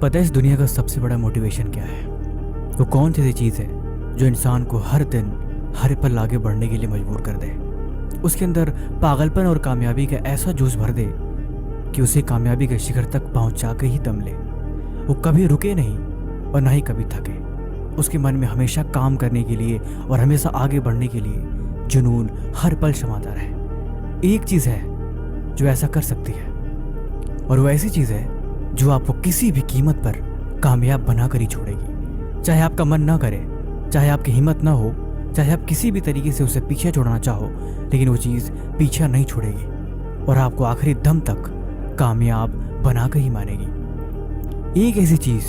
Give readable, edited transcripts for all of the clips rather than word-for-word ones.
पता है इस दुनिया का सबसे बड़ा मोटिवेशन क्या है? वो कौन सी ऐसी चीज़ है जो इंसान को हर दिन हर पल आगे बढ़ने के लिए मजबूर कर दे, उसके अंदर पागलपन और कामयाबी का ऐसा जोश भर दे कि उसे कामयाबी के शिखर तक पहुंचा के ही दम ले। वो कभी रुके नहीं और ना ही कभी थके। उसके मन में हमेशा काम करने के लिए और हमेशा आगे बढ़ने के लिए जुनून हर पल समाता रहे। एक चीज़ है जो ऐसा कर सकती है, और वो ऐसी चीज़ है जो आपको किसी भी कीमत पर कामयाब बनाकर ही छोड़ेगी। चाहे आपका मन ना करे, चाहे आपकी हिम्मत ना हो, चाहे आप किसी भी तरीके से उसे पीछे छोड़ना चाहो, लेकिन वो चीज़ पीछा नहीं छोड़ेगी और आपको आखिरी दम तक कामयाब बनाकर ही मानेगी। एक ऐसी चीज़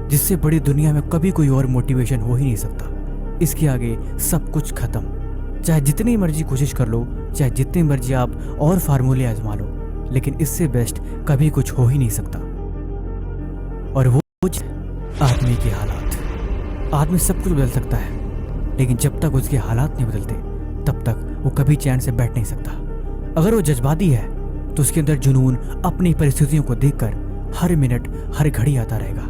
जिससे बड़ी दुनिया में कभी कोई और मोटिवेशन हो ही नहीं सकता। इसके आगे सब कुछ खत्म। चाहे जितनी मर्जी कोशिश कर लो, चाहे जितनी मर्जी आप और फार्मूले आजमा लो, लेकिन इससे बेस्ट कभी कुछ हो ही नहीं सकता। और वो आदमी के हालात। आदमी सब कुछ बदल सकता है, लेकिन जब तक उसके हालात नहीं बदलते तब तक वो कभी चैन से बैठ नहीं सकता। अगर वो जज्बाती है तो उसके अंदर जुनून अपनी परिस्थितियों को देखकर हर मिनट हर घड़ी आता रहेगा।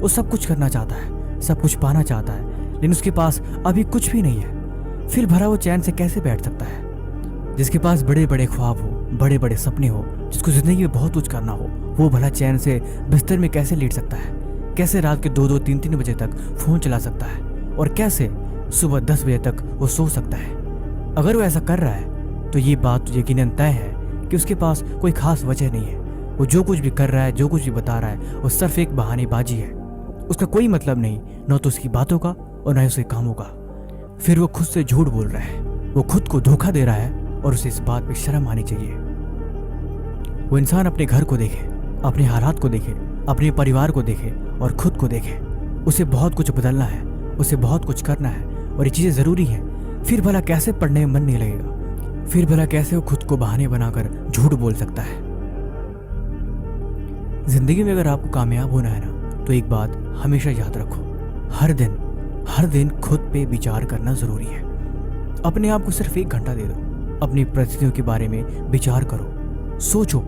वो सब कुछ करना चाहता है, सब कुछ पाना चाहता है, लेकिन उसके पास अभी कुछ भी नहीं है। फिर भरा वो चैन से कैसे बैठ सकता है? जिसके पास बड़े बड़े ख्वाब हो, बड़े बड़े सपने हो, जिसको जिंदगी में बहुत कुछ करना हो, वो भला चैन से बिस्तर में कैसे लेट सकता है? कैसे रात के 2-2, 3-3 बजे तक फोन चला सकता है? और कैसे सुबह 10 बजे तक वो सो सकता है? अगर वो ऐसा कर रहा है तो ये बात तो यकीनन तय है कि उसके पास कोई खास वजह नहीं है। वो जो कुछ भी कर रहा है, जो कुछ भी बता रहा है, वो सिर्फ एक बहानेबाजी है। उसका कोई मतलब नहीं, न तो उसकी बातों का और न ही उसके कामों का। फिर वो खुद से झूठ बोल रहा है, वो खुद को धोखा दे रहा है, और उसे इस बात पे शर्म आनी चाहिए। वो इंसान अपने घर को देखे, अपने हालात को देखे, अपने परिवार को देखे और खुद को देखे। उसे बहुत कुछ बदलना है, उसे बहुत कुछ करना है, और ये चीज़ें ज़रूरी है। फिर भला कैसे पढ़ने में मन नहीं लगेगा? फिर भला कैसे वो खुद को बहाने बनाकर झूठ बोल सकता है? जिंदगी में अगर आपको कामयाब होना है ना, तो एक बात हमेशा याद रखो, हर दिन खुद पे विचार करना ज़रूरी है। अपने आप को सिर्फ 1 घंटा दे दो, अपनी परिस्थितियों के बारे में विचार करो। सोचो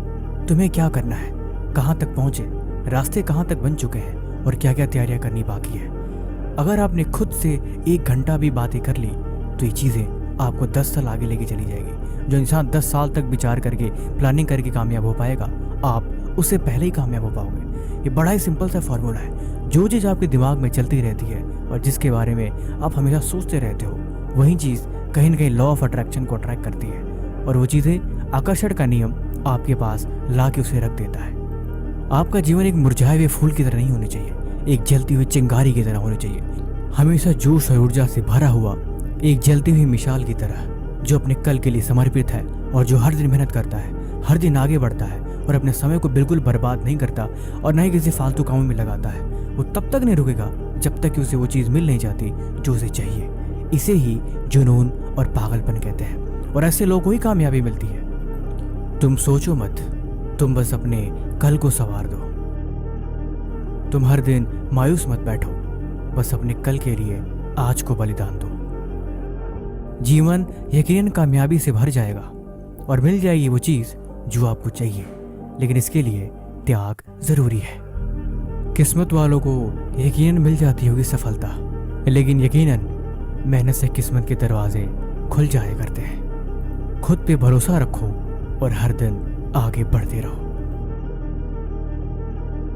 तुम्हें क्या करना है, कहाँ तक पहुँचे, रास्ते कहाँ तक बन चुके हैं और क्या क्या तैयारियाँ करनी बाकी है। अगर आपने खुद से 1 घंटा भी बातें कर ली तो ये चीज़ें आपको 10 साल आगे लेके चली जाएगी। जो इंसान 10 साल तक विचार करके, प्लानिंग करके कामयाब हो पाएगा, आप उससे पहले ही कामयाब हो पाओगे। ये बड़ा ही सिंपल सा फॉर्मूला है। जो चीज़ आपके दिमाग में चलती रहती है और जिसके बारे में आप हमेशा सोचते रहते हो, वही चीज़ कहीं न कहीं लॉ ऑफ अट्रैक्शन को अट्रैक्ट करती है, और वो चीज़ें आकर्षण का नियम आपके पास ला के उसे रख देता है। आपका जीवन एक मुरझाए हुए फूल की तरह नहीं होना चाहिए, एक जलती हुई चिंगारी की तरह होना चाहिए। हमेशा जोश और ऊर्जा से भरा हुआ एक जलती हुई मिसाल की तरह, जो अपने कल के लिए समर्पित है और जो हर दिन मेहनत करता है, हर दिन आगे बढ़ता है और अपने समय को बिल्कुल बर्बाद नहीं करता और न ही किसी फालतू कामों में लगाता है। वो तब तक नहीं रुकेगा जब तक कि उसे वो चीज़ मिल नहीं जाती जो उसे चाहिए। इसे ही जुनून और पागलपन कहते हैं, और ऐसे लोगों को ही कामयाबी मिलती है। तुम सोचो मत, तुम बस अपने कल को संवार दो। तुम हर दिन मायूस मत बैठो, बस अपने कल के लिए आज को बलिदान दो। जीवन यकीनन कामयाबी से भर जाएगा और मिल जाएगी वो चीज़ जो आपको चाहिए, लेकिन इसके लिए त्याग जरूरी है। किस्मत वालों को यकीनन मिल जाती होगी सफलता, लेकिन यकीनन मेहनत से किस्मत के दरवाजे खुल जाया करते हैं। खुद पे भरोसा रखो और हर दिन आगे बढ़ते रहो।